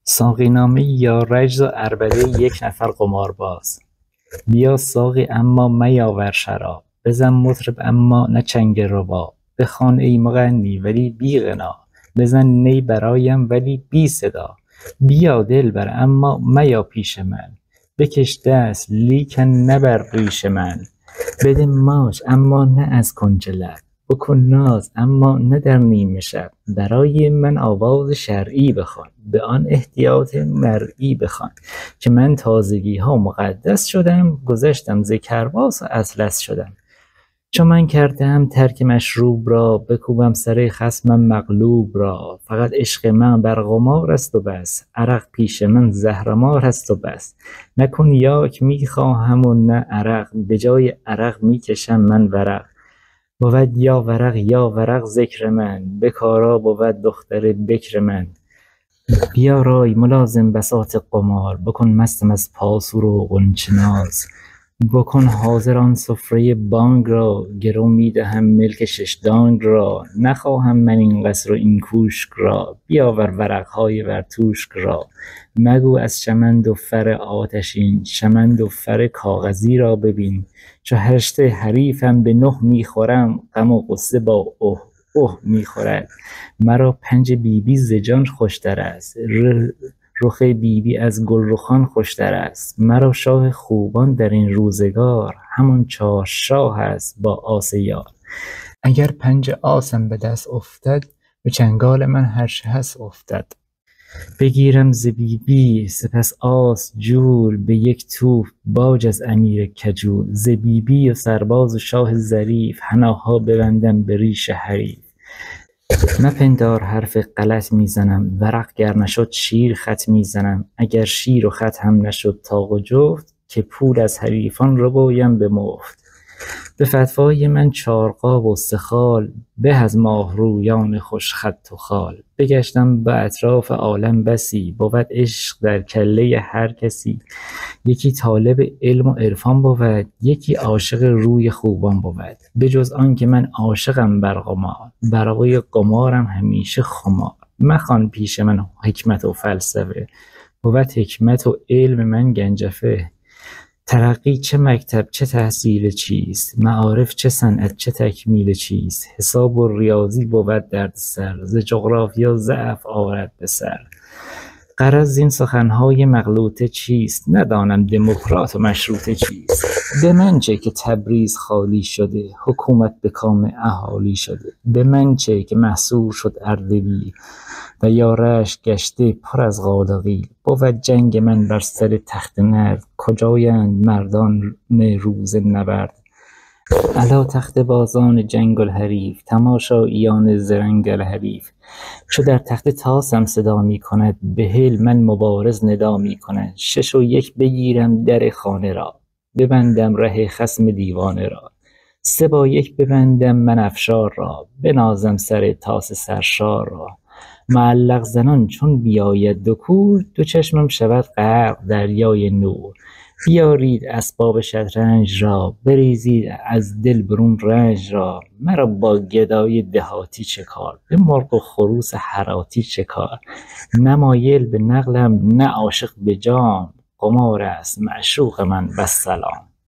ساقینامه یا رجز و عربده یک نفر قمارباز. بیا ساقی اما میاور شراب، بزن مطرب اما نه چنگ رباب، بخوان ای مغنی ولی بی غنا، بزن نی برایم ولی بی صدا. بیا دلبر اما میا پیش من، بکش دست لیکن نه بر ریش من. بده ماچ اما نه از کنج لب، بکن ناز اما نه در نیمه شب. برای من آواز شرعی بخوان، به آن احتیاط مرئی بخوان. که من تازگی ها مقدس شدم، گذشتم ز کرباس و اطلس شدم. چو من کردم ترک مشروب را، بکوبم سر خصمم مغلوب را. فقط عشق من بر قمار است و بس، عرق پیش من زهرمار است و بس. نه کنیاک می خواهم و نه عرق، به جای عرق می کشم من ورق. بود یا ورق یا ورق ذکر من، بکارا بود دختر بکر من. بیارای ملازم بساط قمار، بکن مستم از پاسور و غنچه ناز. بکن حاضر آن سفره بانگ را، گرو می دهم ملک شش دانگ را. نخواهم من این قصر و این کوشک را، بیاور ورقهای ورتوشک را. مگو از چمن و فر آتشین، چمن و فر کاغذی را ببین. چو هشت حریفم به نه می خورم، غم و غصه با اوه می خورد. مرا پنج بیبی ز جان خوشتر است، رخ بیبی از گلرخان خوشتر است. مرا شاه خوبان در این روزگار، همان چارشاه است با آس یار. اگر پنج آسم به دست افتد، به چنگال من هر چه هست افتد. بگیرم ز بیبی سپس آس جول، به یک توپ باج از امیر کجول. ز بیبی و سرباز و شاه ظریف، حناها ببندم به ریش حریف. مپندار حرف غلط میزنم، ورق گر نشد شیر خط میزنم. اگر شیر و خط هم نشد طاق و جفت، که پول از حریفان ربایم به مفت. به فتوای من چارقاب و سخال، به از ماه رویان خوش خط و خال. بگشتم به اطراف عالم بسی، بود عشق در کله هر کسی. یکی طالب علم و عرفان بود، یکی عاشق روی خوبان بود. بجز آن که من عاشقم بر قمار، برای قمارم همیشه خمار. مخوان پیش من حکمت و فلسفه، بود حکمت و علم من گنجفه. ترقی چه مکتب چه تحصیل چیست، معارف چه صنعت چه تکمیل چیست. حساب و ریاضی بود درد سر، ز جغرافیا ضعف آرد به سر. غرض زین سخنهای مغلوطه چیست، ندانم دموکرات و مشروطه چیست. به من چه که تبریز خالی شده، حکومت به کام اهالی شده. به من چه که محصور شد اردبیل، و یا رشت گشته پر از قال و قیل. بود جنگ من بر سر تخت نرد، کجایند مردان روز نبرد. الا تخت بازان جنگ الحریف، تماشاییان زرنگ الحریف. چو در تخت طاسم صدا می کند، بهل من مبارز ندا می کند. 6 و 1 بگیرم در خانه را، ببندم ره خصم دیوانه را. 3 با 1 ببندم من افشار را، بنازم سر طاس سرشار را. معلق زنان چون بیاید دو کور، دو چشمم شود غرق دریای نور. بیارید اسباب شطرنج را، بریزید از دل برون رنج را. مرا با گدای دهاتی چه کار، به مرغ و خروس هراتی چه کار. نه مایل به نقلم نه عاشق به جام، قمار است معشوق من والسلام.